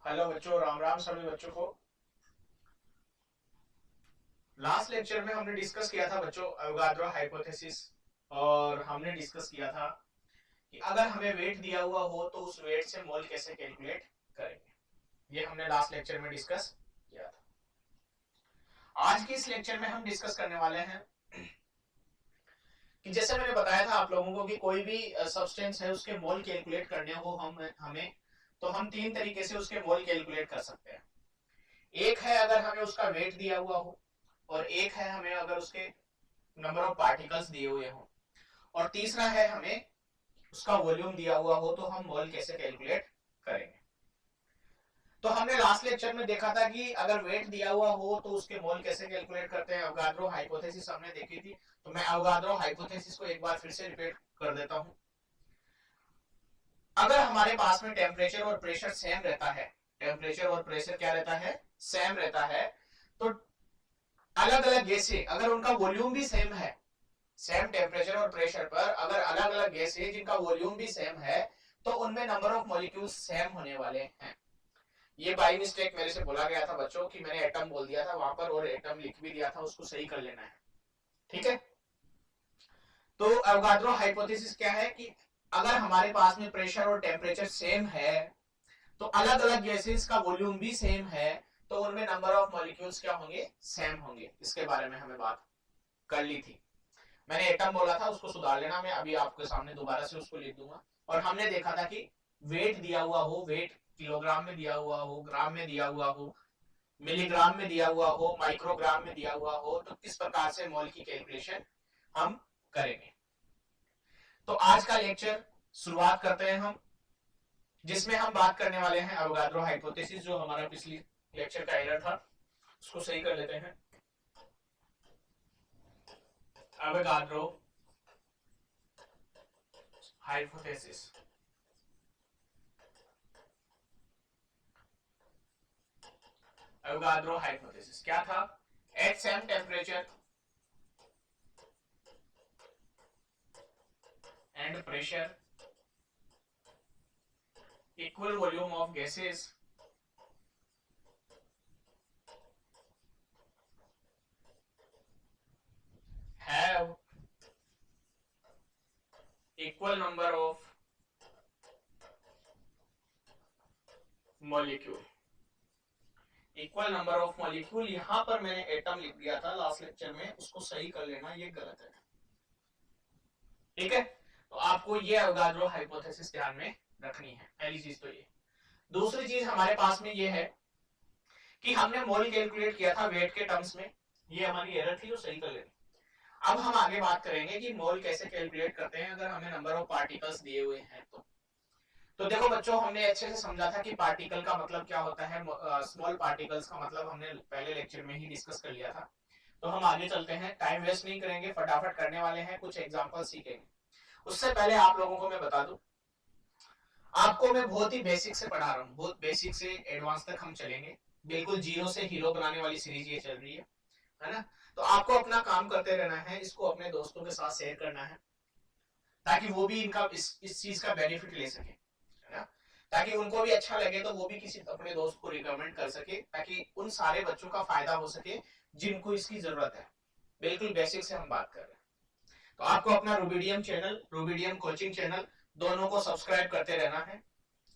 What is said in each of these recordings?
Hello बच्चों, राम राम सभी बच्चों को। लास्ट लेक्चर में हमने डिस्कस किया था बच्चों अवोगाद्रो हाइपोथेसिस। और हमने डिस्कस किया था कि अगर हमें वेट दिया हुआ हो तो उस वेट से मोल कैसे कैलकुलेट करेंगे। ये हमने लास्ट लेक्चर में डिस्कस किया था। आज के इस लेक्चर में हम डिस्कस करने वाले हैं कि जैसे मैंने बताया था आप लोगों को कि कोई भी सब्सटेंस है उसके मोल कैलकुलेट करने हो हमें तो हम तीन तरीके से उसके मोल कैलकुलेट कर सकते हैं। एक है अगर हमें उसका वेट दिया हुआ हो, और एक है हमें अगर उसके नंबर ऑफ पार्टिकल्स दिए हुए हो, और तीसरा है हमें उसका वॉल्यूम दिया हुआ हो तो हम मोल कैसे कैलकुलेट करेंगे। तो हमने लास्ट लेक्चर में देखा था कि अगर वेट दिया हुआ हो तो उसके मोल कैसे कैलकुलेट करते हैं। अवोगाद्रो हाइपोथेसिस हमने देखी थी, तो मैं अवोगाद्रो हाइपोथेसिस को एक बार फिर से रिपीट कर देता हूं। अगर हमारे पास में टेम्परेचर और प्रेशर सेम रहता है, टेम्परेचर और प्रेशर क्या रहता है, सेम रहता है, तो अलग अलग गैसें अगर उनका वॉल्यूम भी सेम है, सेम टेम्परेचर और प्रेशर पर अगर अलग अलग गैसें जिनका वॉल्यूम भी सेम है तो उनमें नंबर ऑफ मॉलिक्यूल्स सेम होने वाले हैं। ये बाई मिस्टेक मेरे से बोला गया था बच्चों कि मैंने एटम बोल दिया था वहां पर और एटम लिख भी दिया था, उसको सही कर लेना है, ठीक है। तो अवोगाद्रो हाइपोथेसिस क्या है कि अगर हमारे पास में प्रेशर और टेम्परेचर सेम है तो अलग अलग गैसेस का वॉल्यूम भी सेम है, तो उनमें नंबर ऑफ मॉलिक्यूल्स क्या होंगे, सेम होंगे। इसके बारे में हमें बात कर ली थी। मैंने एटम बोला था, उसको सुधार लेना, मैं अभी आपके सामने दोबारा से उसको लिख दूंगा। और हमने देखा था कि वेट दिया हुआ हो, वेट किलोग्राम में दिया हुआ हो, ग्राम में दिया हुआ हो, मिलीग्राम में दिया हुआ हो, माइक्रोग्राम में दिया हुआ हो, तो किस प्रकार से मोल की कैलकुलेशन हम करेंगे। तो आज का लेक्चर शुरुआत करते हैं हम, जिसमें हम बात करने वाले हैं अवोगाद्रो हाइपोथेसिस। जो हमारा पिछली लेक्चर का एरर था उसको सही कर लेते हैं। अवोगाद्रो हाइपोथेसिस, अवोगाद्रो हाइपोथेसिस क्या था? At same temperature and pressure, equal volume of gases have equal number of molecule। Equal number of molecule, यहां पर मैंने एटम लिख दिया था लास्ट लेक्चर में, उसको सही कर लेना, ये गलत है, ठीक है। तो आपको ये अवोगाद्रो हाइपोथेसिस ध्यान में रखनी है, पहली चीज तो ये। दूसरी चीज हमारे पास में ये है कि हमने मोल कैलकुलेट किया था वेट के टर्म्स में, ये हमारी एरर थी, जो सही कर लेनी। अब हम आगे बात करेंगे कि मोल कैसे कैलकुलेट करते हैं अगर हमें नंबर ऑफ पार्टिकल्स दिए हुए हैं तो देखो बच्चों, हमने अच्छे से समझा था कि पार्टिकल का मतलब क्या होता है। स्मॉल पार्टिकल्स का मतलब हमने पहले लेक्चर में ही डिस्कस कर लिया था। तो हम आगे चलते हैं, टाइम वेस्ट नहीं करेंगे, फटाफट करने वाले हैं, कुछ एग्जांपल सीखेंगे। उससे पहले आप लोगों को मैं बता दूं, आपको मैं बहुत ही बेसिक से पढ़ा रहा हूँ, बहुत बेसिक से एडवांस तक हम चलेंगे। बिल्कुल जीरो से हीरो बनाने वाली सीरीज ये चल रही है ना। तो आपको अपना काम करते रहना है, इसको अपने दोस्तों के साथ शेयर करना है ताकि वो भी इनका इस चीज का बेनिफिट ले सके, है ना। ताकि उनको भी अच्छा लगे तो वो भी किसी अपने दोस्त को रिकमेंड कर सके, ताकि उन सारे बच्चों का फायदा हो सके जिनको इसकी जरूरत है। बिल्कुल बेसिक से हम बात कर रहे हैं। तो आपको अपना rubidium channel, rubidium coaching channel, दोनों को सब्सक्राइब करते रहना है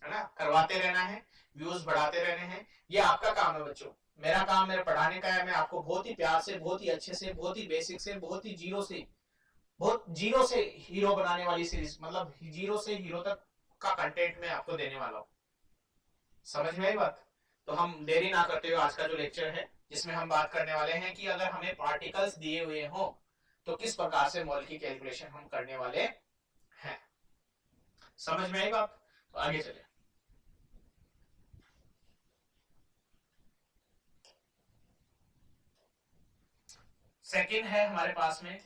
ना, करवाते रहना है, व्यूज बढ़ाते रहने हैं। ये आपका काम है बच्चों, मेरा काम मेरे पढ़ाने का है। मैं आपको बहुत ही प्यार से, बहुत ही अच्छे से, बहुत ही बेसिक से, बहुत ही जीरो से हीरो बनाने वाली सीरीज, मतलब जीरो से हीरो तक का कंटेंट मैं आपको देने वाला हूँ। समझ में आई बात? तो हम देरी ना करते हुए आज का जो लेक्चर है, जिसमें हम बात करने वाले हैं कि अगर हमें पार्टिकल्स दिए हुए हो तो किस प्रकार से मोल की कैलकुलेशन हम करने वाले हैं। समझ में आई बात? तो आगे चले। सेकंड है हमारे पास में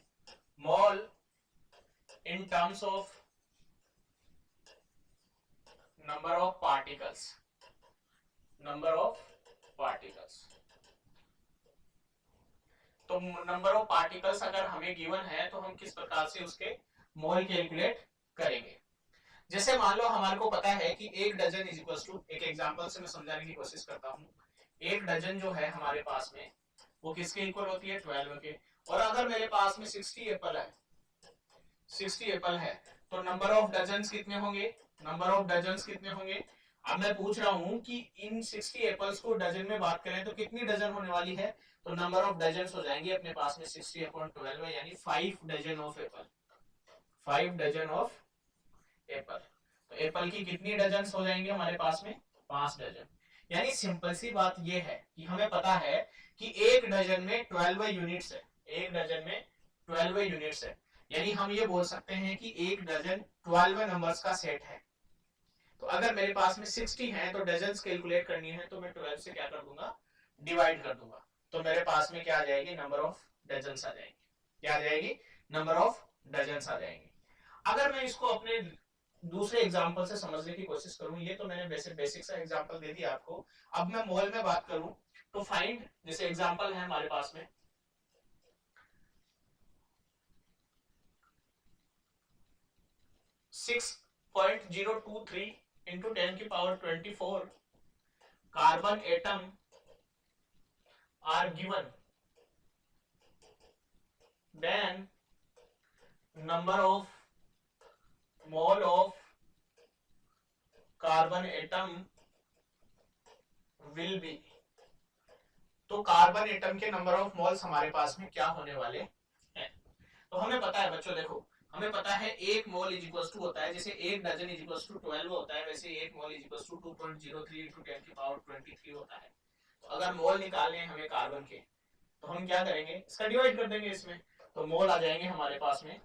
mole in terms of number of particles, number of particles. तो नंबर ऑफ पार्टिकल्स अगर हमें गिवन है तो हम किस प्रकार से उसके मोल कैलकुलेट करेंगे। जैसे मान लो हमारे को पता है कि एक डजन इज इक्वल टू, एक एग्जांपल से मैं समझाने की कोशिश करता हूँ, एक डजन जो है हमारे पास में वो किसके इक्वल होती है, 12 के। और अगर मेरे पास में 60 एप्पल है, 60 एप्पल है, तो नंबर ऑफ डजन्स कितने होंगे, नंबर ऑफ डजन्स कितने होंगे। अब मैं पूछ रहा हूं कि इन 60 एप्पल्स को डजन में बात करें तो कितनी डजन होने वाली है, तो नंबर ऑफ डजन हो जाएंगे अपने पास में 60 अपॉन 12 यानी 5 dozen of apple, 5 dozen of apple. तो एप्पल की कितनी डजन हो जाएंगे हमारे पास में, 5 डजन। यानी सिंपल सी बात यह है कि हमें पता है कि एक डजन में 12 यूनिट्स है, एक डजन में 12 यूनिट्स है। यानी हम ये बोल सकते हैं कि एक डजन 12 नंबर्स का सेट है। तो अगर मेरे पास में 60 है तो डजन्स कैलकुलेट करनी है तो मैं 12 से क्या कर दूंगा, डिवाइड कर दूंगा। तो मेरे पास में क्या आ जाएगी, नंबर ऑफ डजन्स आ जाएंगे। क्या आ जाएगी, नंबर ऑफ डजन्स आ जाएंगे। अगर मैं इसको अपने दूसरे एग्जांपल से समझने की कोशिश करूं, ये तो मैंने बेसिक सा एग्जांपल दे दिया आपको। अब मैं मोल में बात करूं तो फाइंड, जैसे एग्जांपल है हमारे पास में 6.023 इंटू 10 की power 24 carbon atom are given, then number of mole of carbon atom will be. तो कार्बन एटम के नंबर ऑफ मोल्स हमारे पास में क्या होने वाले हैं। तो हमें पता है बच्चों, देखो हमें पता है एक मोल इज इक्वल टू होता है, जैसे एक डजन इज इक्वल टू 12 होता है, वैसे एक mole is equal to 2.03 into 10 की पावर 23 होता है। तो अगर मोल निकालने हैं हमें कार्बन के, तो हम क्या करेंगे, इसका डिवाइड कर देंगे इसमें। तो मोल आ जाएंगे हमारे पास में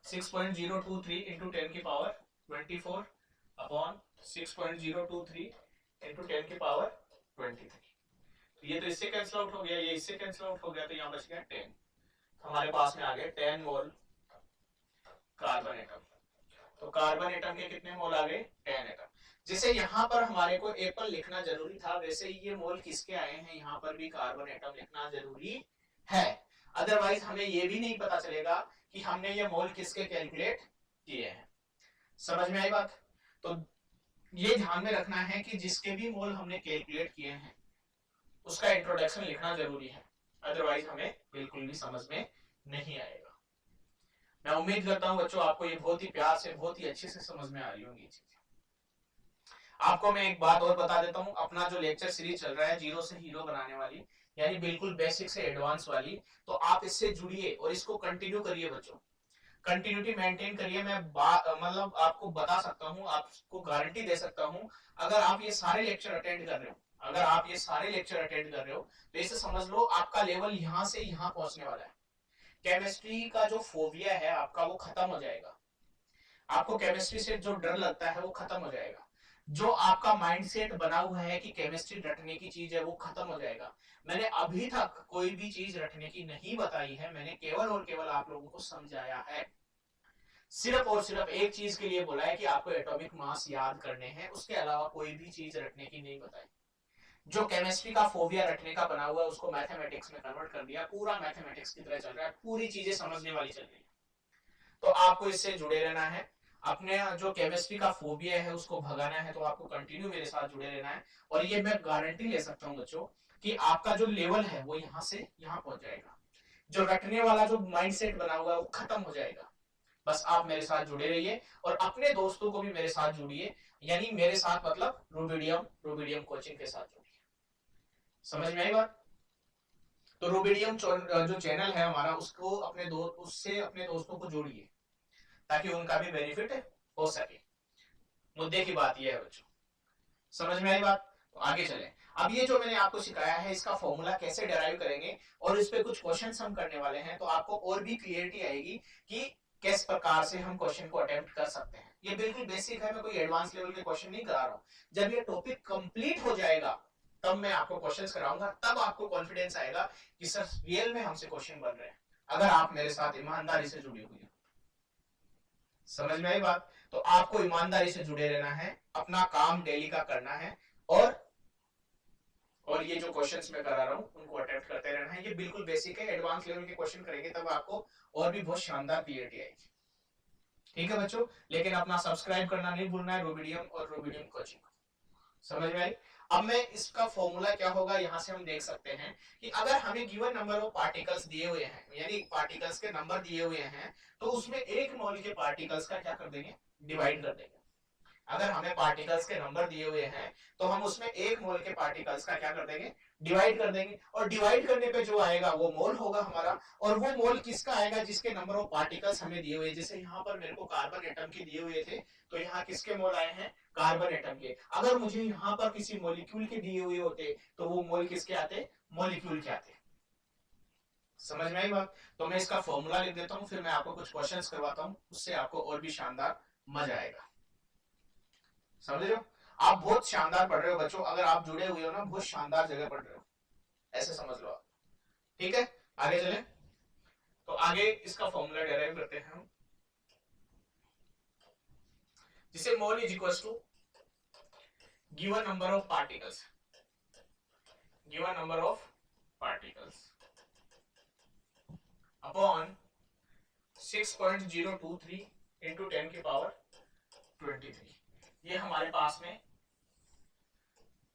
6.023 इंटू 10 की पावर 24 अपॉन 6.023 इंटू 10 की पावर 23। तो ये तो इससे कैंसिल आउट हो गया, ये इससे कैंसिल आउट हो गया, तो यहाँ बच गया 10। हमारे पास में आ गए 10 मोल कार्बन एटम। तो कार्बन एटम के कितने मोल आ गए, 10 एटम। जैसे यहाँ पर हमारे को एप्पल लिखना जरूरी था, वैसे ही ये मोल किसके आए हैं, यहाँ पर भी कार्बन एटम लिखना जरूरी है। अदरवाइज हमें ये भी नहीं पता चलेगा कि हमने ये मोल किसके कैलकुलेट किए हैं। समझ में आई बात। तो ये ध्यान में रखना है कि जिसके भी मोल हमने कैलकुलेट किए हैं उसका इंट्रोडक्शन लिखना जरूरी है, अदरवाइज हमें बिल्कुल भी समझ में नहीं आएगा। मैं उम्मीद करता हूं बच्चों आपको ये बहुत ही प्यार से, बहुत ही अच्छे से समझ में आ रही होंगी चीजें। आपको मैं एक बात और बता देता हूं, अपना जो लेक्चर सीरीज चल रहा है जीरो से हीरो बनाने वाली, यानी बिल्कुल बेसिक से एडवांस वाली, तो आप इससे जुड़िए और इसको कंटिन्यू करिए बच्चों, कंटिन्यूटी मेंटेन करिए। मैं मतलब आपको बता सकता हूं, आपको गारंटी दे सकता हूं, अगर आप ये सारे लेक्चर अटेंड कर रहे हो, अगर आप ये सारे लेक्चर अटेंड कर रहे हो तो इसे समझ लो आपका लेवल यहां से यहां पहुंचने वाला है। केमिस्ट्री का जो फोबिया है आपका वो खत्म हो जाएगा, आपको केमिस्ट्री से जो डर लगता है वो खत्म हो जाएगा, जो आपका माइंडसेट बना हुआ है कि केमिस्ट्री रटने की चीज है वो खत्म हो जाएगा। मैंने अभी तक कोई भी चीज रटने की नहीं बताई है, मैंने केवल और केवल आप लोगों को समझाया है। सिर्फ और सिर्फ एक चीज के लिए बोला है कि आपको एटॉमिक मास याद करने हैं, उसके अलावा कोई भी चीज रटने की नहीं बताई। जो केमिस्ट्री का फोबिया रटने का बना हुआ है उसको मैथमेटिक्स में कन्वर्ट कर दिया, पूरा मैथमेटिक्स की तरह चल रहा है, पूरी चीजें समझने वाली चल रही है। तो आपको इससे जुड़े रहना है, अपने जो केमिस्ट्री का फोबिया है उसको भगाना है, तो आपको कंटिन्यू मेरे साथ जुड़े रहना है। और ये मैं गारंटी ले सकता हूँ बच्चों कि आपका जो लेवल है वो यहाँ से यहाँ पहुंच जाएगा, जो रटने वाला जो माइंडसेट बना हुआ है वो खत्म हो जाएगा। बस आप मेरे साथ जुड़े रहिए और अपने दोस्तों को भी मेरे साथ जुड़िए, यानी मेरे साथ मतलब रूबिडियम कोचिंग के साथ जुड़िए। समझ में आई बात। तो रूबिडियम जो चैनल है हमारा, उसको उससे अपने दोस्तों को जोड़िए ताकि उनका भी बेनिफिट हो सके। मुद्दे की बात यह है बच्चों, समझ में आई बात। तो आगे चलें। अब ये जो मैंने आपको सिखाया है इसका फॉर्मूला कैसे डिराइव करेंगे और इस पे कुछ क्वेश्चंस हम करने वाले हैं, तो आपको और भी क्लियरिटी आएगी कि किस प्रकार से हम क्वेश्चन को अटेम्प्ट कर सकते हैं। ये बिल्कुल बेसिक है, मैं कोई एडवांस लेवल के क्वेश्चन नहीं करा रहा हूं। जब ये टॉपिक कंप्लीट हो जाएगा तब मैं आपको क्वेश्चंस कराऊंगा, तब आपको कॉन्फिडेंस आएगा कि सर रियल में हमसे क्वेश्चन बन रहे हैं, अगर आप मेरे साथ ईमानदारी से जुड़ी हुई है। समझ में आई बात। तो आपको ईमानदारी से जुड़े रहना है, अपना काम डेली का करना है, और ये जो क्वेश्चंस मैं करा रहा हूं उनको अटेम्प्ट करते रहना है। ये बिल्कुल बेसिक है, एडवांस लेवल के क्वेश्चन करेंगे तब आपको और भी बहुत शानदार क्लियरिटी आएगी। ठीक है बच्चों, लेकिन अपना सब्सक्राइब करना नहीं भूलना है, रूबिडियम और रूबिडियम कोचिंग। समझ में आई? अब मैं इसका फॉर्मूला क्या होगा यहां से हम देख सकते हैं कि अगर हमें गिवन नंबर ऑफ पार्टिकल्स दिए हुए हैं, यानी पार्टिकल्स के नंबर दिए हुए हैं, तो उसमें एक मोल के पार्टिकल्स का क्या कर देंगे, डिवाइड कर देंगे। अगर हमें पार्टिकल्स के नंबर दिए हुए हैं तो हम उसमें एक मोल के पार्टिकल्स का क्या कर देंगे, डिवाइड कर देंगे, और डिवाइड करने पे जो आएगा वो मोल होगा हमारा। और वो मोल किसका आएगा, जिसके नंबर ऑफ पार्टिकल्स हमें दिए हुए, जैसे यहाँ पर मेरे को कार्बन एटम के दिए हुए थे, तो यहाँ किसके मोल आए हैं, कार्बन एटम के। अगर मुझे यहाँ पर किसी मॉलिक्यूल के दिए हुए होते तो वो मोल किसके आते, मॉलिक्यूल के आते। समझ में आई बात? तो मैं इसका फॉर्मूला लिख देता हूँ, फिर मैं आपको कुछ क्वेश्चंस करवाता हूँ, उससे आपको और भी शानदार मजा आएगा। समझ रहे हो? आप बहुत शानदार पढ़ रहे हो बच्चों, अगर आप जुड़े हुए हो ना, बहुत शानदार जगह पढ़ रहे हो, ऐसे समझ लो आप। ठीक है, आगे चले। तो आगे इसका फॉर्मूला डेराइव करते हैं हम, जिसे mole is equal to given number of particles, given number of particles upon 6.023 into 10 की पावर 23। ये हमारे पास में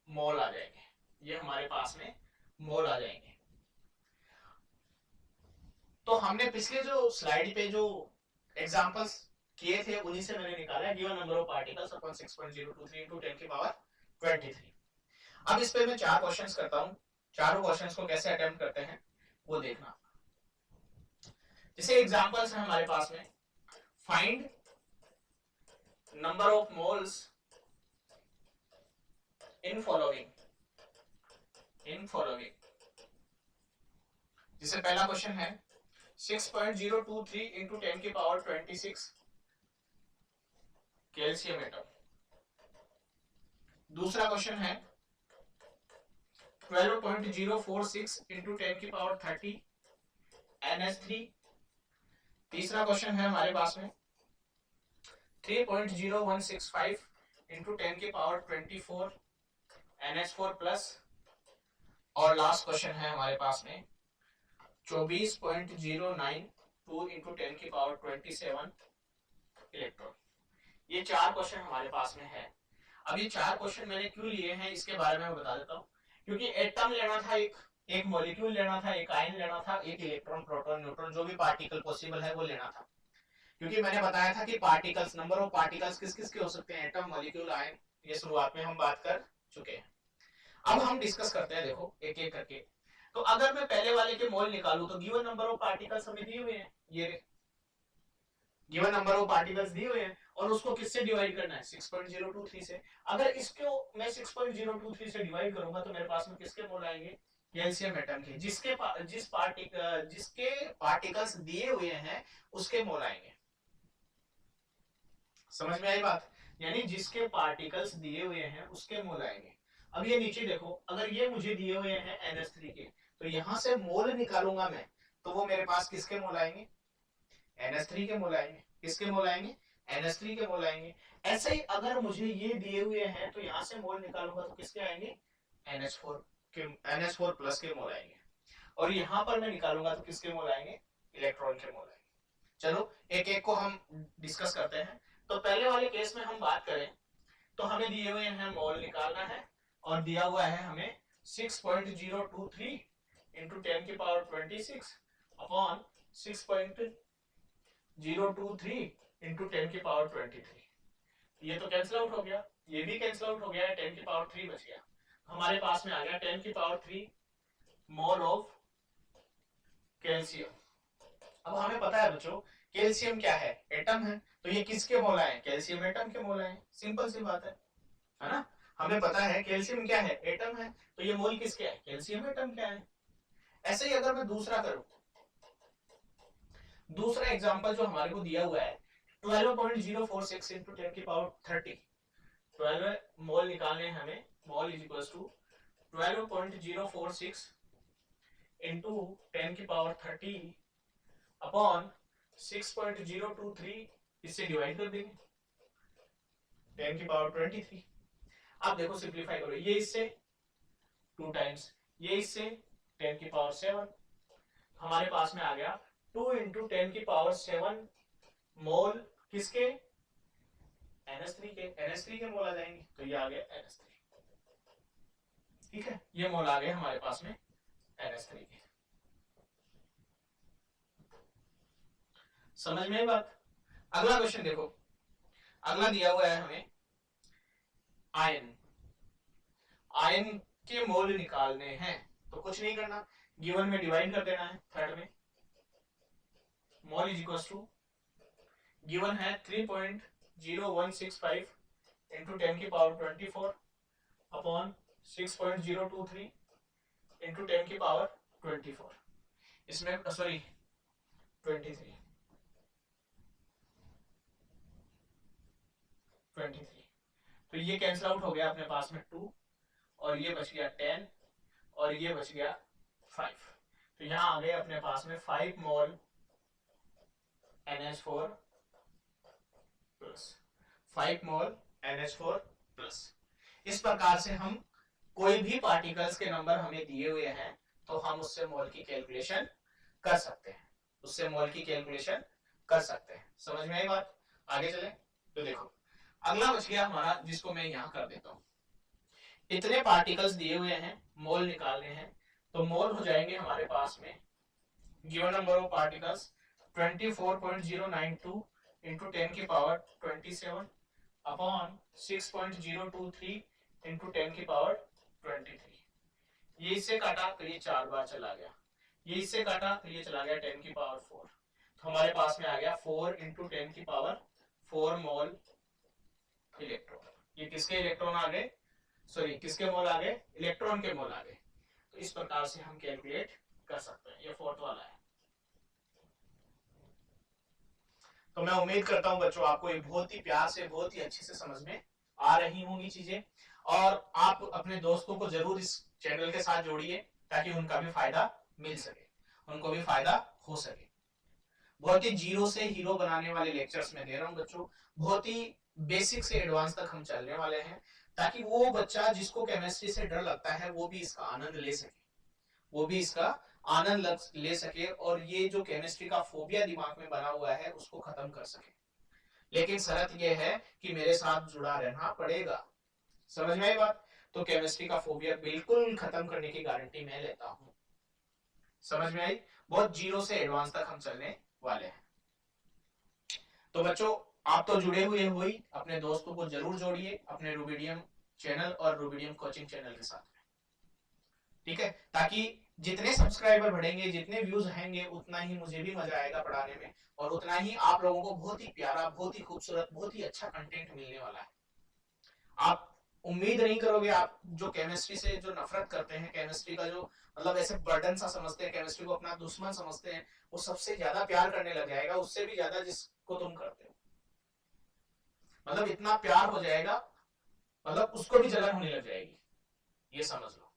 मोल आ जाएंगे, ये हमारे पास में मोल आ जाएंगे। तो हमने पिछले जो स्लाइड पे जो एग्जांपल्स किए थे उन्हीं से मैंने निकाला है given number of particles upon 6.023 into 10 की पावर 23। अब इस पे मैं 4 क्वेश्चंस करता हूं, चारों क्वेश्चंस को कैसे अटेम्प्ट करते हैं वो देखना। जैसे एग्जांपल्स है हमारे पास में, find number of moles in following, in following. जैसे पहला क्वेश्चन है 6.023 इंटू 10 की पावर 26 कैल्शियम एटम। दूसरा क्वेश्चन है 12.046 इंटू 10 की पावर 30 NH3। तीसरा क्वेश्चन है हमारे पास में 3.0165 इंटू 10 की पावर 24 NH4 प्लस। और लास्ट क्वेश्चन है हमारे पास में 24.092 इंटू 10 की पावर 27 इलेक्ट्रॉन। ये 4 क्वेश्चन हमारे पास में है। अब ये 4 क्वेश्चन मैंने क्यों लिए हैं इसके बारे में मैं बता देता हूँ, क्योंकि एटम लेना था, एक मॉलिक्यूल लेना था, एक आयन लेना था, एक इलेक्ट्रॉन प्रोटॉन न्यूट्रॉन जो भी पार्टिकल पॉसिबल है वो लेना था। क्योंकि मैंने बताया था कि पार्टिकल्स, नंबर ऑफ पार्टिकल्स किस किस के हो सकते हैं, एटम, मॉलिक्यूल, आयन, ये शुरुआत में हम बात कर चुके हैं। अब हम डिस्कस करते हैं, देखो एक एक करके। तो अगर मैं पहले वाले के मोल निकालूं तो गिवन नंबर ऑफ पार्टिकल्स हमें दिए हुए हैं, ये गिवन नंबर ऑफ पार्टिकल्स दिए हुए हैं, और उसको किससे डिवाइड करना है, 6.023 से। अगर इसको मैं 6.023 से डिवाइड करूंगा तो मेरे पास में किसके मोल आएंगे, कैल्शियम एटम के। जिसके पार्टिकल्स दिए हुए हैं उसके मोल आएंगे। समझ में आई बात? यानी जिसके पार्टिकल्स दिए हुए हैं उसके मोल आएंगे। अब ये नीचे देखो, अगर ये मुझे दिए हुए हैं NH3 के, तो यहां से मोल निकालूंगा मैं, तो वो मेरे पास किसके मोल आएंगे, NH3 के मोल आएंगे। किसके मोल आएंगे, NH3 के मोल आएंगे। ऐसे ही अगर मुझे ये दिए हुए हैं तो यहां से मोल निकालूंगा तो किसके आएंगे, NH4 के, NH4 प्लस के मोल आएंगे। और यहां पर मैं निकालूंगा तो किसके मोल आएंगे, इलेक्ट्रॉन के मोल आएंगे। चलो एक एक को हम डिस्कस करते हैं। तो पहले वाले केस में हम बात करें तो हमें दिए हुए हैं मोल निकालना है, और दिया हुआ है हमें 6.023 इंटू 10 की पावर 26 अपॉन 6.023 इंटू 10 की पावर 23। ये तो कैंसिल आउट हो गया, ये भी कैंसिल आउट हो गया, 10 की पावर 3 बच गया। हमारे पास में आ गया 10 की पावर 3 मोल ऑफ कैल्शियम। अब हमें पता है बच्चों कैल्शियम क्या है, एटम है, तो ये किसके मोल आए, कैल्शियम एटम के मोल आए। सिंपल सी बात है ना? हमें पता है कैल्शियम क्या है, एटम है, तो ये मोल किसके है, कैल्शियम एटम क्या है। ऐसे ही अगर मैं दूसरा करूं, दूसरा एग्जांपल जो हमारे को दिया हुआ है 12.046 इंटू 10 की पावर 30, 12 मोल निकालने हैं हमें, mole is equal to 12.046 into 10 की पावर 30 अपॉन 6.023, इससे डिवाइड कर देंगे 10 की पावर 23। अब देखो सिंपलीफाई करो, ये इससे 2 टाइम्स, ये इससे 10 की पावर 7, हमारे पास में आ गया 2 इंटू 10 की पावर 7 मोल किसके? NH3 के। NH3 के मोल आ जाएंगे, तो ये आ गया NH3। ठीक है, ये मोल आ गए हमारे पास में NH3 के। समझ में बात? अगला क्वेश्चन देखो, अगला दिया हुआ है हमें आयन। आयन के मोल निकालने हैं, तो कुछ नहीं करना, गिवन में डिवाइड कर देना है थर्ड में। Mole is equal to, given है 3.0165 इंटू 10 की पावर 24 अपॉन 6.023 इंटू 10 की पावर 24। इसमें सॉरी 23 तो ये कैंसिल आउट हो गया अपने पास में 2, और ये बच गया 10, और ये बच गया 5। तो यहां आ गए अपने पास में 5 मोल NH4 प्लस, 5 मोल NH4 प्लस। इस प्रकार से हम कोई भी पार्टिकल्स के नंबर हमें दिए हुए हैं तो हम उससे मोल की कैलकुलेशन कर सकते हैं, उससे मोल की कैलकुलेशन कर सकते हैं। समझ में आई बात? आगे चले तो देखो, अगला बच गया हमारा, जिसको मैं यहां कर देता हूं। इतने पार्टिकल्स दिए हुए हैं, मोल निकालने हैं, तो मोल हो जाएंगे हमारे पास में, given number of particles 24.092 into 10 की पावर 27 अपॉन 6.023 इंटू 10 की पावर 23। ये इससे काटा तो ये 4 बार चला गया, ये इससे काटा तो ये चला गया 10 की पावर 4। तो हमारे पास में आ गया 4 इंटू 10 की पावर 4 मोल इलेक्ट्रॉन। ये किसके इलेक्ट्रॉन आ गए? सॉरी, किसके मोल आ गए? इलेक्ट्रॉन के मोल आ गए। तो इस प्रकार से हम कैलकुलेट कर सकते हैं। ये फोर्थ वाला है। तो मैं उम्मीद करता हूं बच्चों आपको ये बहुत ही प्यार से, बहुत ही अच्छे से समझ में आ रही होंगी चीजें, और आप अपने दोस्तों को जरूर इस चैनल के साथ जोड़िए ताकि उनका भी फायदा मिल सके, उनको भी फायदा हो सके। बहुत ही जीरो से हीरो बनाने वाले लेक्चर्स में दे रहा हूं बच्चों, बहुत ही बेसिक से एडवांस तक हम चलने वाले हैं, ताकि वो बच्चा जिसको केमिस्ट्री से डर लगता है वो भी इसका आनंद ले सके, वो भी इसका आनंद ले सके, और ये जो केमिस्ट्री का फोबिया दिमाग में बना हुआ है उसको खत्म कर सके। लेकिन शर्त यह है कि मेरे साथ जुड़ा रहना पड़ेगा। समझ में आई बात? तो केमिस्ट्री का फोबिया बिल्कुल खत्म करने की गारंटी मैं लेता हूं। समझ में आई? बहुत जीरो से एडवांस तक हम चलने वाले हैं। तो बच्चों आप तो जुड़े हुए हो ही, अपने दोस्तों को जरूर जोड़िए अपने रूबिडियम चैनल और रूबिडियम कोचिंग चैनल के साथ में, ठीक है? ताकि जितने सब्सक्राइबर बढ़ेंगे, जितने व्यूज आएंगे, उतना ही मुझे भी मजा आएगा पढ़ाने में, और उतना ही आप लोगों को बहुत ही प्यारा, बहुत ही खूबसूरत, बहुत ही अच्छा कंटेंट मिलने वाला है। आप उम्मीद नहीं करोगे, आप जो केमिस्ट्री से जो नफरत करते हैं, केमिस्ट्री का जो मतलब ऐसे बर्डन सा समझते हैं, केमिस्ट्री को अपना दुश्मन समझते हैं, वो सबसे ज्यादा प्यार करने लग जाएगा, उससे भी ज्यादा जिसको तुम करते हो। मतलब इतना प्यार हो जाएगा, मतलब उसको भी जलन होने लग जाएगी, ये समझ लो।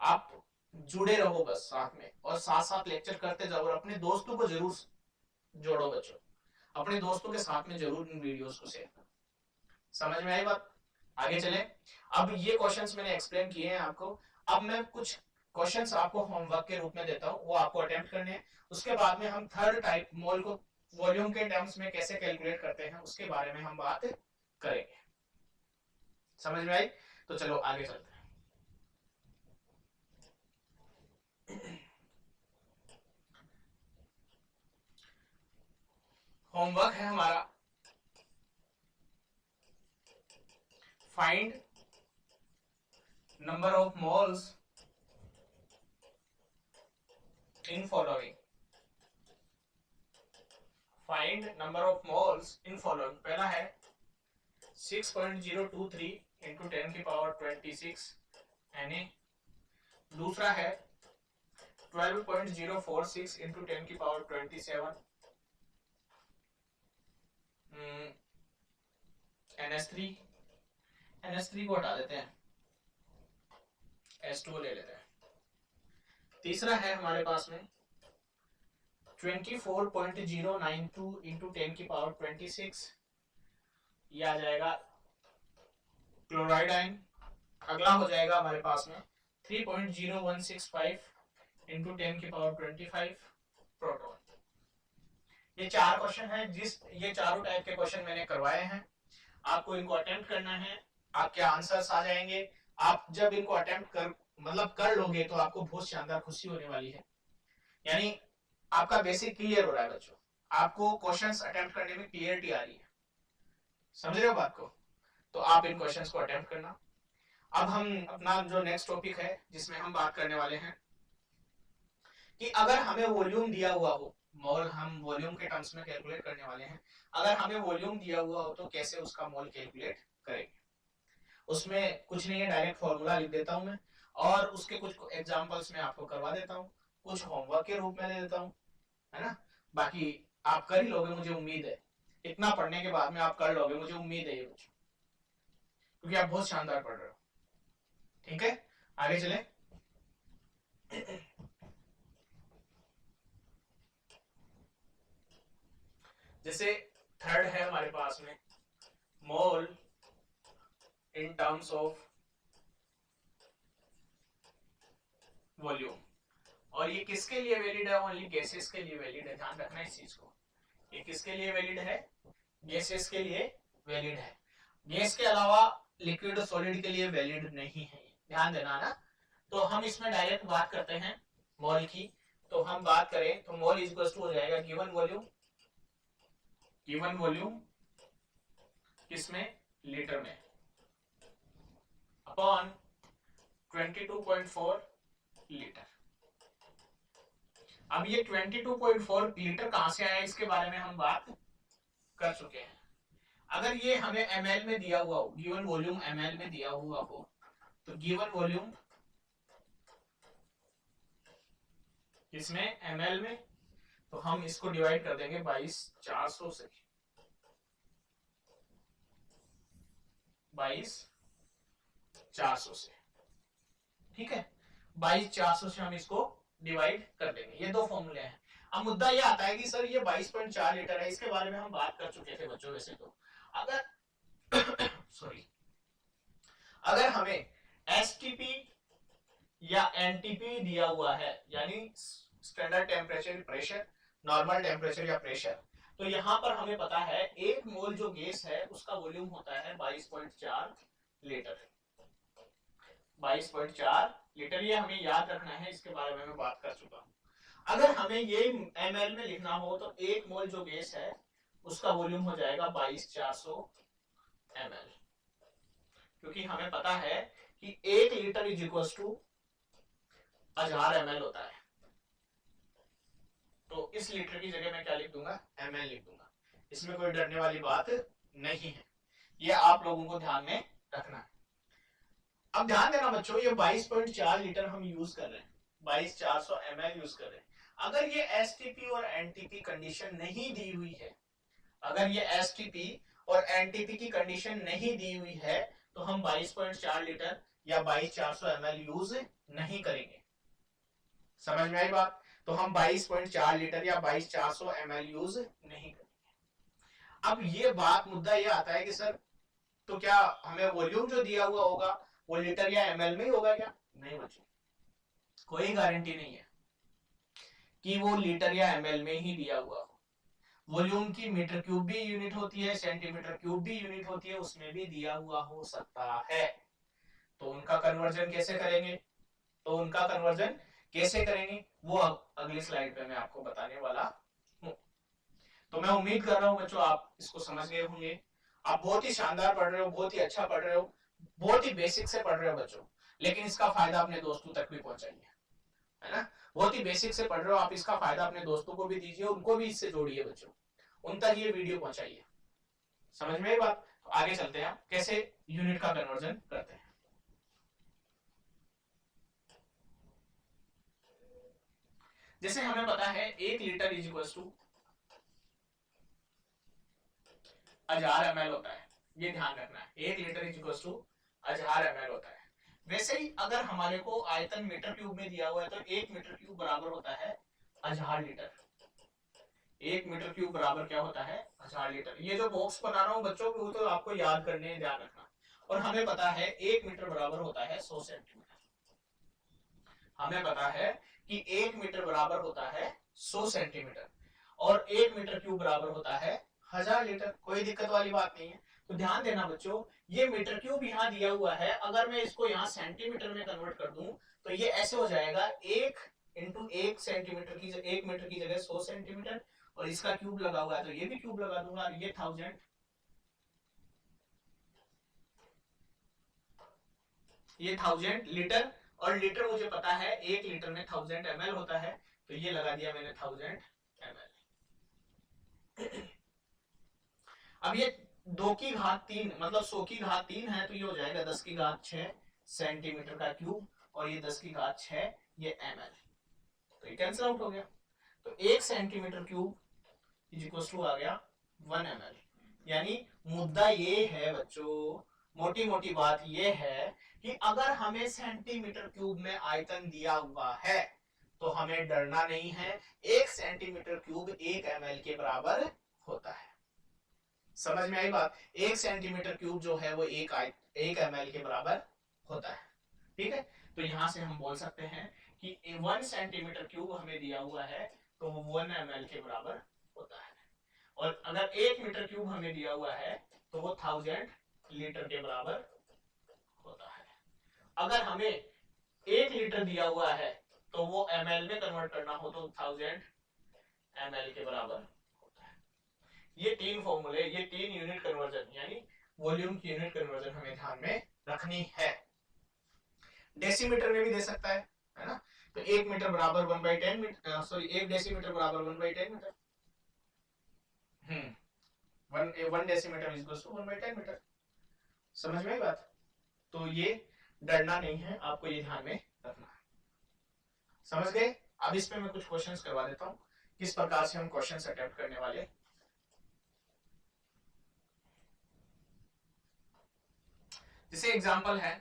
आप जुड़े रहो बस साथ में, और साथ साथ लेक्चर करते जाओ, और अपने दोस्तों को जरूर जोड़ो बच्चों, अपने दोस्तों के साथ में जरूर इन वीडियोस को शेयर करो। समझ में आई बात? आगे चले। अब ये क्वेश्चंस मैंने एक्सप्लेन किए हैं आपको, अब मैं कुछ क्वेश्चंस आपको होमवर्क के रूप में देता हूं, वो आपको अटेम्प्ट करने हैं। उसके बाद में हम थर्ड टाइप मोल को वॉल्यूम के टर्म्स में कैसे कैलकुलेट करते हैं उसके बारे में हम बात करेंगे। समझ में आई? तो चलो आगे चलते हैं। होमवर्क है हमारा, find number of moles in following. Find number of moles in following. पहला है 6.023 इंटू 10 की पावर 26 Na। दूसरा है 12.046 इंटू 10 की पावर 27 NH3। NH3 को हटा देते हैं, H2 ले लेते हैं। तीसरा है हमारे पास में 24.092 इंटू 10 की पावर 26, ये आ जाएगा क्लोराइड आयन। अगला हो जाएगा हमारे पास में 3.0165 इंटू 10 की पावर 25 प्रोटॉन। ये 4 क्वेश्चन है, ये चारों टाइप के क्वेश्चन मैंने करवाए हैं, आपको इनको अटेम्प्ट करना है, आपके आंसर्स आ जाएंगे। आप जब इनको अटेम्प्ट कर लोगे तो आपको बहुत शानदार खुशी होने वाली है, यानी आपका बेसिक क्लियर हो रहा है बच्चों, आपको क्वेश्चंस अटेम्प्ट करने में क्लियरिटी आ रही है, समझ रहे हो बात को? तो आप इन क्वेश्चंस को अटेम्प्ट करना। अब हम अपना जो नेक्स्ट टॉपिक है जिसमें हम बात करने वाले हैं कि अगर हमें वॉल्यूम दिया हुआ हो, मोल हम वॉल्यूम के टर्म्स में कैलकुलेट करने वाले हैं, अगर हमें वॉल्यूम दिया हुआ हो तो कैसे उसका मोल कैलकुलेट करेंगे। उसमें कुछ नहीं है, डायरेक्ट फॉर्मूला लिख देता हूं मैं, और उसके कुछ एग्जांपल्स में आपको करवा देता हूं, कुछ होमवर्क के रूप में दे देता हूं, है ना। बाकी आप कर ही लोगे, मुझे उम्मीद है, इतना पढ़ने के बाद में आप कर लोगे, मुझे उम्मीद है ये बच्चों, क्योंकि आप बहुत शानदार पढ़ रहे हो। ठीक है, आगे चले। जैसे थर्ड है हमारे पास में mole in terms of volume, और ये किसके लिए वैलिड है? ओनली गैसेस के लिए वैलिड है, ध्यान रखना इस चीज को। ये किसके लिए वैलिड है? गैसेस के लिए वैलिड है, गैस के अलावा लिक्विड और सॉलिड के लिए वैलिड नहीं है, ध्यान देना ना। तो हम इसमें डायरेक्ट बात करते हैं मोल की, तो हम बात करें तो मोल इक्वल टू हो जाएगा गिवन वॉल्यूम किसमें? लीटर में, अपॉन 22.4 लीटर। अब ये 22.4 लीटर कहां से आया, इसके बारे में हम बात कर चुके हैं। अगर ये हमें ml में दिया हुआ हो, गिवन वॉल्यूम ml में दिया हुआ हो, तो गिवन वॉल्यूम किसमें? ml में, तो हम इसको डिवाइड कर देंगे 22,400 से, 22,400 से, ठीक है, 22,400 से हम इसको डिवाइड कर देंगे। ये दो फॉर्मूले हैं। अब मुद्दा ये आता है कि सर ये 22.4 लीटर है, इसके बारे में हम बात कर चुके थे बच्चों वैसे तो। अगर सॉरी, अगर हमें एसटीपी या एनटीपी दिया हुआ है, यानी standard temperature pressure, normal temperature या प्रेशर, तो यहां पर हमें पता है एक मोल जो गैस है उसका वॉल्यूम होता है 22.4 लीटर। 22.4 लीटर, ये हमें याद रखना है, इसके बारे में मैं बात कर चुका हूं। अगर हमें ये ml में लिखना हो तो एक मोल जो गैस है उसका वॉल्यूम हो जाएगा 22,400 ml, क्योंकि हमें पता है कि 1 litre is equal to 1000 ml होता है, तो इस लीटर की जगह मैं क्या लिख दूंगा? ml लिख दूंगा। इसमें कोई डरने वाली बात नहीं है, ये आप लोगों को ध्यान में रखना है। अब ध्यान देना बच्चों, ये 22.4 लीटर हम यूज कर रहे हैं, 22,400 ml यूज कर रहे हैं। अगर ये एसटीपी और एनटीपी कंडीशन नहीं दी हुई है, अगर ये एसटीपी और एनटीपी की कंडीशन नहीं दी हुई है, तो हम 22.4 लीटर या 22,400 ml यूज नहीं करेंगे। समझ में आई बात? तो हम 22.4 लीटर या 22,400 ml यूज नहीं करेंगे। अब ये बात, मुद्दा ये आता है कि सर तो क्या हमें वॉल्यूम जो दिया हुआ होगा वो लीटर या ml में ही होगा क्या? नहीं बच्चों, कोई गारंटी नहीं है कि वो लीटर या ml में ही दिया हुआ हो। वॉल्यूम की मीटर क्यूब भी यूनिट होती है, सेंटीमीटर क्यूब भी यूनिट होती है, उसमें भी दिया हुआ हो सकता है। तो उनका कन्वर्जन कैसे करेंगे? वो अगली स्लाइड पे मैं आपको बताने वाला हूं। तो मैं उम्मीद कर रहा हूं बच्चों आप इसको समझ गए होंगे। आप बहुत ही शानदार पढ़ रहे हो, बहुत ही अच्छा पढ़ रहे हो, बहुत ही बेसिक से पढ़ रहे हो बच्चों, लेकिन इसका फायदा अपने दोस्तों तक भी पहुंचाइए, है ना। बहुत ही बेसिक से पढ़ रहे हो आप, इसका फायदा अपने दोस्तों को भी दीजिए, उनको भी इससे जोड़िए बच्चों, उन तक ये वीडियो पहुंचाइए। समझ में आई बात? तो आगे चलते हैं, कैसे यूनिट का कन्वर्जन करते हैं। जैसे हमें पता है 1 litre is equal to 1000 ml होता है, ये ध्यान रखना है, 1 litre is equal to 1000 ml होता है। वैसे ही अगर हमारे को आयतन मीटर क्यूब में दिया हुआ है, तो 1 मीटर क्यूब बराबर होता है 1000 लीटर। 1 मीटर क्यूब बराबर क्या होता है? 1000 लीटर। ये जो बॉक्स बना रहा हूं बच्चों, वो तो आपको याद करने, ध्यान रखना। और हमें पता है 1 मीटर बराबर होता है 100 सेंटीमीटर। हमें पता है कि 1 मीटर बराबर होता है 100 सेंटीमीटर। और 1 मीटर क्यूब बराबर होता है 1000 लीटर। कोई दिक्कत वाली बात नहीं है। तो ध्यान देना बच्चों, ये मीटर क्यूब यहाँ दिया हुआ है, अगर मैं इसको यहाँ सेंटीमीटर में कन्वर्ट कर दूं तो ये ऐसे हो जाएगा 1 × 1 मीटर की जगह 100 सेंटीमीटर, और इसका क्यूब लगा हुआ है तो ये भी क्यूब लगा दूंगा, ये 1000, ये 1000 लीटर, और लीटर मुझे पता है 1 लीटर में 1000 ml होता है, तो ये लगा दिया मैंने 1000 ml। अब ये 2 की घात 3 मतलब 100 की घात 3 है, तो ये हो जाएगा 10 की घात 6 सेंटीमीटर का क्यूब, और ये 10 की घात 6 ये ml, तो ये कैंसिल आउट हो गया। तो 1 centimetre cube is equal to आ गया 1 ml। यानी मुद्दा ये है बच्चों, मोटी मोटी बात ये है कि अगर हमें सेंटीमीटर क्यूब में आयतन दिया हुआ है तो हमें डरना नहीं है, 1 सेंटीमीटर क्यूब 1 ml के बराबर होता है। समझ में आई बात? 1 सेंटीमीटर क्यूब जो है वो 1 ml के बराबर होता है। ठीक है, तो यहां से हम बोल सकते हैं कि 1 सेंटीमीटर क्यूब हमें दिया हुआ है तो वो 1 ml के बराबर होता है, और अगर 1 मीटर क्यूब हमें दिया हुआ है तो वो 1000 लीटर के बराबर होता है। अगर हमें 1 लीटर दिया हुआ है तो वो ml में कन्वर्ट करना हो तो 1000 ml के बराबर होता है। ये 3 फॉर्मूले, ये 3 यूनिट कन्वर्जन यानी वॉल्यूम की यूनिट कन्वर्जन हमें ध्यान में रखनी है। डेसीमीटर में भी दे सकता है ना? तो 1 मीटर बराबर 1/10 मीटर, सॉरी 1 डेसीमीटर बराबर 1/10 metre. 1 decimetre is equal to 1/10 metre. समझ में आई बात? तो ये डरना नहीं है, आपको ये ध्यान में रखना है। समझ गए? अब इस पे मैं कुछ क्वेश्चंस करवा देता हूं, किस प्रकार से हम क्वेश्चंस अटेम्प्ट करने वाले। जैसे एग्जांपल है,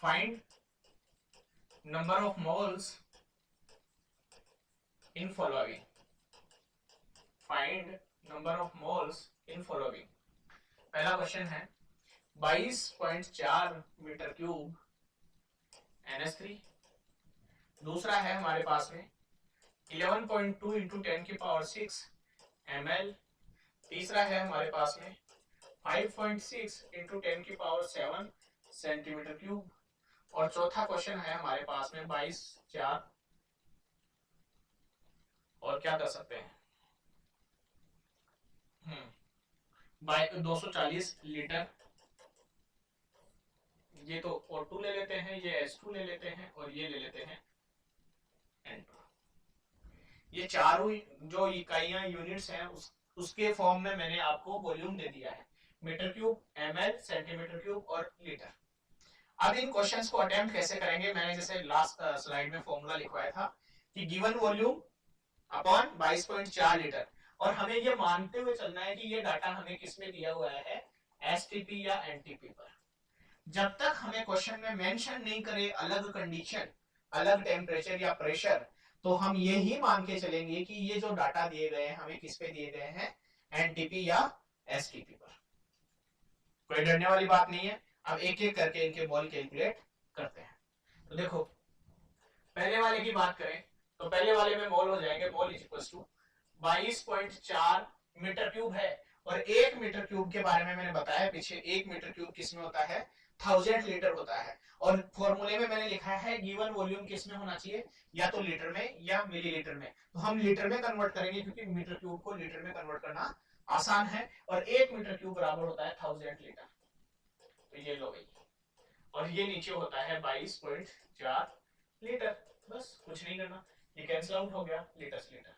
find number of moles in following, find number of moles in following. पहला क्वेश्चन है 22.4 मीटर क्यूब NH3। दूसरा है हमारे पास में 11.2 इंटू 10⁶ ml। तीसरा है हमारे पास में 5.6 इंटू 10⁷ सेंटीमीटर क्यूब। और चौथा क्वेश्चन है हमारे पास में 22.4, और क्या कर सकते हैं 240 लीटर। ये तो O2 ले लेते हैं, ये H2 ले लेते हैं, और ये ले लेते हैं N2। ये चारों जो इकाइयां यूनिट्स हैं उसके फॉर्म में मैंने आपको वॉल्यूम दे दिया है, metre cube, ml, centimetre cube और लीटर। अब इन क्वेश्चंस को अटेम्प्ट कैसे करेंगे, मैंने जैसे लास्ट स्लाइड में फॉर्मूला लिखवाया था कि गिवन वॉल्यूम अपॉन 22.4 लीटर, और हमें ये मानते हुए चलना है कि ये डाटा हमें किसमें दिया हुआ है, STP या NTP पर। जब तक हमें क्वेश्चन में मेंशन नहीं करे अलग कंडीशन, अलग टेम्परेचर या प्रेशर, तो हम ये ही मान के चलेंगे कि ये जो डाटा दिए गए हैं हमें किस पे दिए गए हैं, NTP या STP पर। कोई डरने वाली बात नहीं है। अब एक एक करके इनके मोल कैलकुलेट करते हैं। तो देखो, पहले वाले की बात करें तो पहले वाले में मोल हो जाएंगे, mole is equal to 22.4 metre cube है, और 1 मीटर क्यूब के बारे में मैंने बताया पीछे, 1 मीटर क्यूब किसमें होता है, 1000 लीटर होता है। और फॉर्मूले में मैंने लिखा है गिवन वॉल्यूम किसमें होना चाहिए, या तो लीटर में या मिलीलीटर में। तो हम लीटर में कन्वर्ट करेंगे क्योंकि मीटर क्यूब को लीटर में कन्वर्ट करना आसान है, और 1 मीटर क्यूब बराबर होता है 1000 लीटर। तो ये लो भाई, और ये नीचे होता है 22.4 लीटर। बस कुछ नहीं करना, ये कैंसिल आउट हो गया, लीटर से लीटर।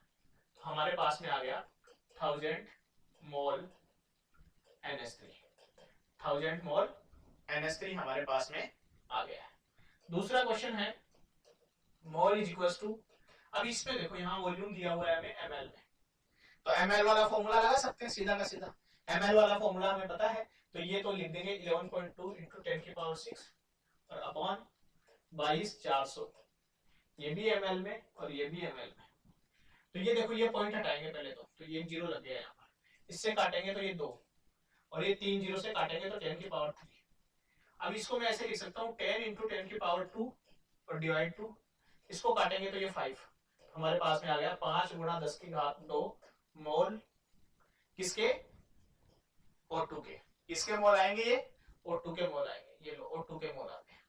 तो हमारे पास में आ गया 1000 मोल NH3, 1000 मोल NH3 हमारे पास में आ गया है। दूसरा क्वेश्चन है मोल इज इक्वल टू, अब इसमें देखो यहाँ वॉल्यूम दिया हुआ है हमें ml में, तो ml वाला फॉर्मूला लगा सकते हैं सीधा का सीधा। ml वाला फॉर्मूला हमें पता है, तो ये तो लिख देंगे 11.2 इंटू 10⁶ और अपॉन 22,400, ये भी ml में और ये भी ml में। तो ये देखो, ये पॉइंट हटाएंगे पहले तो ये 0 लग गया यहाँ पर, इससे काटेंगे तो ये 2, और ये 3 0 से काटेंगे तो 10⁻3। अब इसको मैं ऐसे लिख सकता हूँ 10 इंटू 10⁻2 और डिवाइड 2, इसको काटेंगे तो ये 5, हमारे पास में आ गया 5 गुणा 10 की घात 2 मोल किसके, O2 के। किसके मोल आएंगे ये, O2 के मोल आएंगे। ये लो O2 के मोल आते हैं।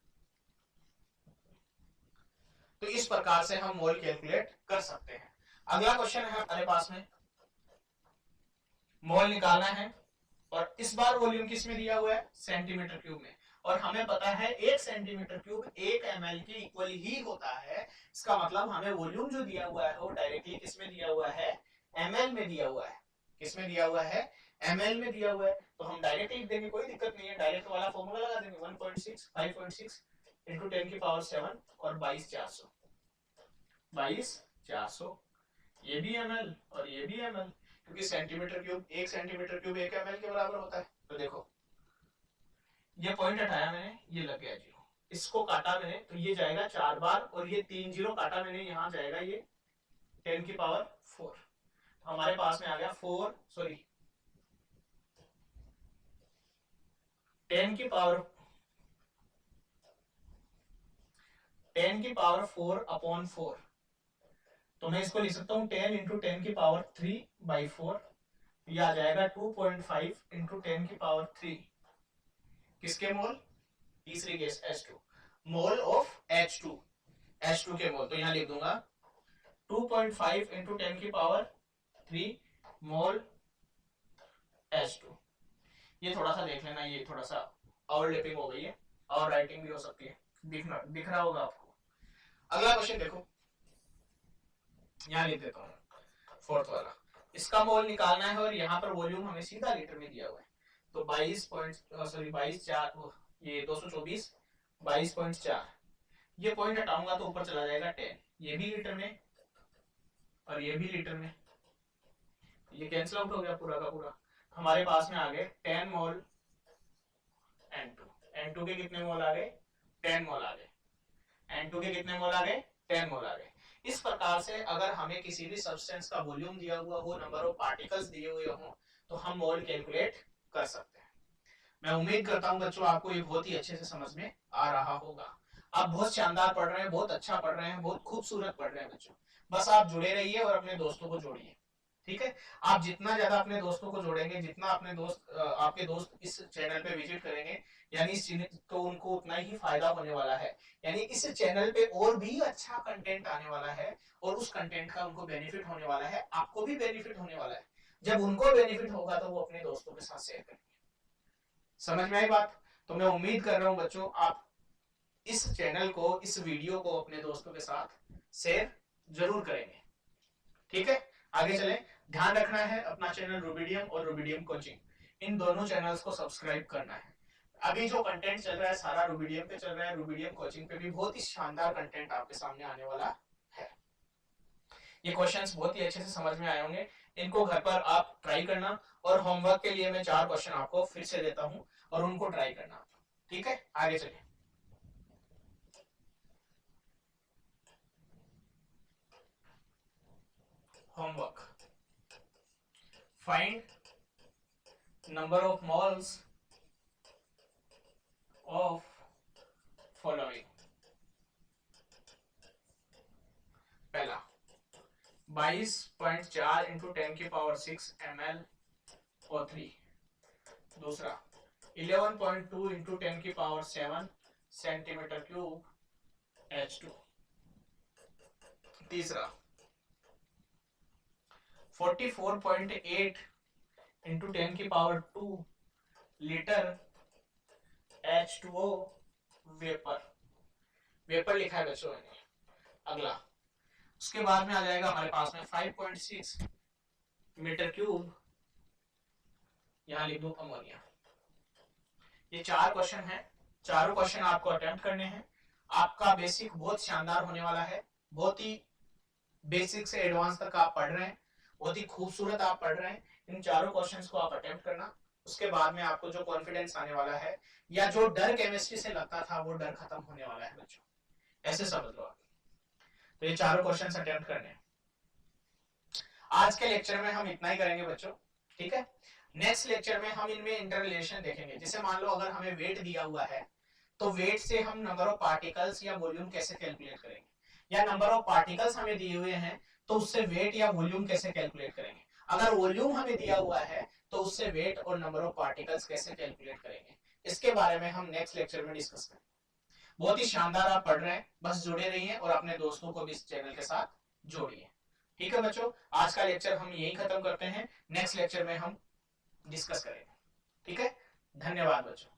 तो इस प्रकार से हम मोल कैलकुलेट कर सकते हैं। अगला क्वेश्चन है हमारे पास में, मोल निकालना है और इस बार वॉल्यूम किस में दिया हुआ है, सेंटीमीटर क्यूब में। और हमें पता है 1 सेंटीमीटर क्यूब 1 ml के इक्वल ही होता है। इसका मतलब हमें वॉल्यूम जो दिया हुआ है वो डायरेक्टली किस में दिया हुआ है, ml में दिया हुआ है। किस में दिया हुआ है, ml में दिया हुआ है। तो हम डायरेक्ट लिख देंगे, कोई दिक्कत नहीं है, डायरेक्ट वाला फॉर्मूला लगा देंगे 1.6 5.6 इंटू 10 की पावर 7 और 22,400 22,400। ये भी ml और ये भी ml, क्योंकि centimetre cube 1 centimetre cube 1 ml के बराबर होता है। तो देखो ये पॉइंट हटाया मैंने, ये लग गया 0, इसको काटा मैंने तो ये जाएगा 4 बार, और ये 3 0 काटा मैंने, यहाँ जाएगा ये 10 की पावर 4। हमारे पास में आ गया 10 की पावर 4 अपॉन 4। तो मैं इसको लिख सकता हूँ 10 इंटू 10 की पावर 3/4। यह आ जाएगा 2.5 इंटू 10 की पावर 3 किसके मोल, तीसरी case H2, mole of H2 के मोल। तो यहां लिख दूंगा 2.5 इंटू 10 की पावर 3 मोल H2। ये थोड़ा सा देख लेना, ये थोड़ा सा ओवरलैपिंग हो गई है और राइटिंग भी हो सकती है, दिख रहा होगा आपको। अगला क्वेश्चन देखो, यहां लिख देता हूं फोर्थ वाला। इसका मोल निकालना है और यहाँ पर वॉल्यूम हमें सीधा लीटर में दिया हुआ है। तो 22.4 ये 224 22.4, ये पॉइंट हटाऊंगा तो ऊपर चला जाएगा 10, ये भी लीटर में और ये भी लीटर में, ये कैंसिल आउट हो गया पूरा का पूरा। हमारे पास में आ गए 10 मोल N2 के कितने मोल आ गए, 10 मोल आ गए। N2 के कितने मोल आ गए, 10 मोल आ गए। इस प्रकार से अगर हमें किसी भी सब्सटेंस का वॉल्यूम दिया हुआ हो, नंबर ऑफ पार्टिकल्स दिए हुए हो, तो हम मोल कैलकुलेट कर सकते हैं। मैं उम्मीद करता हूं बच्चों आपको ये बहुत ही अच्छे से समझ में आ रहा होगा। आप बहुत शानदार पढ़ रहे हैं, बहुत अच्छा पढ़ रहे हैं, बहुत खूबसूरत पढ़ रहे हैं बच्चों। बस आप जुड़े रहिए और अपने दोस्तों को जोड़िए, ठीक है। आप जितना ज्यादा अपने दोस्तों को जोड़ेंगे, जितना अपने आपके दोस्त इस चैनल पे विजिट करेंगे, यानी इस चैनल तो उनको उतना ही फायदा होने वाला है। यानी इस चैनल पे और भी अच्छा कंटेंट आने वाला है और उस कंटेंट का उनको बेनिफिट होने वाला है, आपको भी बेनिफिट होने वाला है। जब उनको बेनिफिट होगा तो वो अपने दोस्तों के साथ शेयर करेंगे। समझ में आई बात? तो मैं उम्मीद कर रहा हूं बच्चों आप इस चैनल को, इस वीडियो को अपने दोस्तों के साथ शेयर जरूर करेंगे, ठीक है। आगे चलें, ध्यान रखना है अपना चैनल रूबिडियम और रूबिडियम कोचिंग, इन दोनों चैनल्स को सब्सक्राइब करना है। अभी जो कंटेंट चल रहा है सारा रूबिडियम पे चल रहा है, रूबिडियम कोचिंग पे भी बहुत ही शानदार कंटेंट आपके सामने आने वाला है। ये क्वेश्चंस बहुत ही अच्छे से समझ में आए होंगे, इनको घर पर आप ट्राई करना, और होमवर्क के लिए मैं 4 क्वेश्चन आपको फिर से देता हूं और उनको ट्राई करना, ठीक है। आगे चलिए, homework, find number of moles of following. पहला 22.4 इंटू 10 की पावर 6 ml O3। दूसरा 11.2 इंटू 10 की पावर 7 सेंटीमीटर क्यूब H2। तीसरा 44.8 इंटू 10 की पावर 2 लीटर H2O वेपर लिखा है बच्चों ने। अगला, उसके बाद में आ जाएगा हमारे पास में 5.6 मीटर क्यूब, यहां लिख दो अमोनिया। ये 4 क्वेश्चन है, चारों क्वेश्चन आपको अटेम्प्ट करने हैं। आपका बेसिक बहुत शानदार होने वाला है, बहुत ही बेसिक से एडवांस तक आप पढ़ रहे हैं, बहुत ही खूबसूरत आप पढ़ रहे हैं। इन चारों क्वेश्चंस को आप अटेम्प्ट करना, उसके बाद में आपको जो कॉन्फिडेंस आने वाला है, या जो डर केमिस्ट्री से लगता था वो डर खत्म होने वाला है बच्चों, ऐसे समझ लो आप। तो ये चारों क्वेश्चंस अटेम्प्ट करने हैं। आज के लेक्चर में हम इतना ही करेंगे बच्चों, ठीक है। नेक्स्ट लेक्चर में हम इनमें इंटर रिलेशन देखेंगे। जैसे मान लो अगर हमें वेट दिया हुआ है, तो वेट से हम नंबर ऑफ पार्टिकल्स या वॉल्यूम कैसे कैलकुलेट करेंगे, या नंबर ऑफ पार्टिकल्स हमें दिए हुए हैं तो उससे वेट या वॉल्यूम कैसे कैलकुलेट करेंगे। अगर वॉल्यूम हमें दिया हुआ है तो उससे वेट और नंबर ऑफ पार्टिकल्स कैसे कैलकुलेट करेंगे, इसके बारे में हम नेक्स्ट लेक्चर में डिस्कस करेंगे। बहुत ही शानदार आप पढ़ रहे हैं, बस जुड़े रहिए और अपने दोस्तों को भी इस चैनल के साथ जोड़िए। ठीक है बच्चों, आज का लेक्चर हम यही खत्म करते हैं, नेक्स्ट लेक्चर में हम डिस्कस करेंगे। ठीक है, धन्यवाद बच्चों।